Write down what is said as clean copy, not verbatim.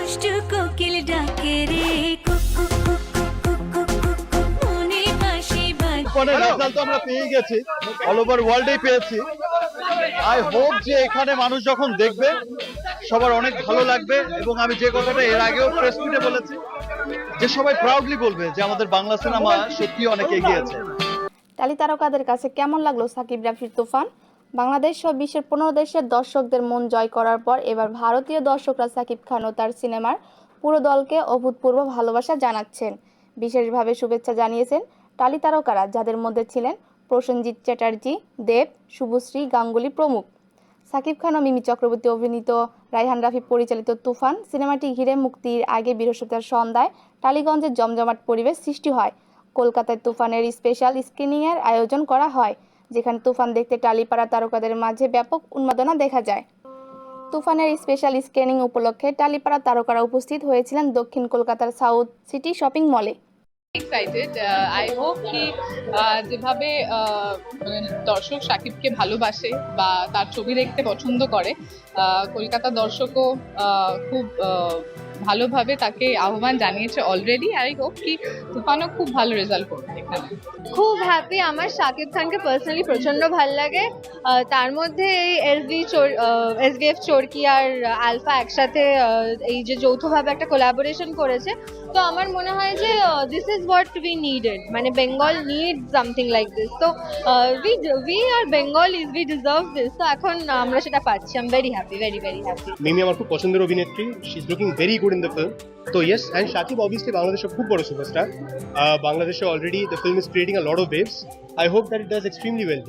দুষ্টু কোকিল ডাকে রে কুকু কুকু কুকু কুকু মনে বাঁশি বাজে। মানে রেজাল্ট তো আমরা পেয়ে গেছি, অল ওভার ওয়ার্ল্ডেই পেয়েছি। আই হোপ যে এখানে মানুষ যখন দেখবে সবার অনেক ভালো লাগবে, এবং আমি যে কথাটা এর আগেও প্রেস মিটে বলেছি যে সবাই প্রাউডলি বলবে যে আমাদের বাংলা সিনেমা সত্যি অনেক এগিয়েছে। টালি তারকাদের কাছে কেমন লাগলো সাকিব রাফির তুফান? বাংলাদেশ সহ বিশ্বের 15 দেশের দর্শকদের মন জয় করার পর এবার ভারতীয় দর্শকরা সাকিব খান ও তার সিনেমার পুরো দলকে অভূতপূর্ব ভালোবাসা জানাচ্ছেন। বিশেষভাবে শুভেচ্ছা জানিয়েছেন টালি তারকারা, যাদের মধ্যে ছিলেন প্রসেনজিৎ চ্যাটার্জি, দেব, শুভশ্রী গাঙ্গুলি প্রমুখ। সাকিব খান ও মিমি চক্রবর্তী অভিনীত, রায়হান রাফি পরিচালিত তুফান সিনেমাটি ঘিরে মুক্তির আগে বৃহস্পতিবার সন্ধ্যায় টালিগঞ্জে জমজমাট পরিবেশ সৃষ্টি হয়। কলকাতায় তুফানের স্পেশাল স্ক্রিনিংয়ের আয়োজন করা হয়, যেখানে তুফান দেখতে টালিপাড়া তারকাদের মাঝে ব্যাপক উন্মাদনা দেখা যায়। তুফানের স্পেশাল স্ক্রিনিং উপলক্ষে টালিপাড়া তারকারা উপস্থিত হয়েছিলেন দক্ষিণ কলকাতার সাউথ সিটি শপিং মলে। এক্সাইটেড। আই হোপ কি যেভাবে দর্শক শাকিবকে ভালোবাসে বা তার ছবি দেখতে পছন্দ করে, কলকাতা দর্শকও খুব ভালোভাবে তাকে আহ্বান জানিয়েছে অলরেডি। আই হোপ কি তুফানও খুব ভালো রেজাল্ট করবে এখানে। খুব হ্যাপি। আমার শাকিব খানকে পার্সোনালি প্রচন্ড ভাল লাগে। তার মধ্যে এই এসভিএফ চোরকি আর আলফা একসাথে এই যে যৌথভাবে একটা কোলাবোরেশন করেছে, তো আমার মনে হয় যে this is what we needed, মানে Bengal need something like this. তো we are Bengalis, we deserve this. তো এখন আমরা সেটা পাচ্ছি। I am very happy, very very happy. Mimi আমার খুব পছন্দের অভিনেত্রী, she is looking very good in the film. তো ইয়েস, অ্যান্ড শাকিব অবভিয়াসলি বাংলাদেশের খুব বড় সুপারস্টার। বাংলাদেশে already the film is creating a lot of waves. I hope that it does extremely well.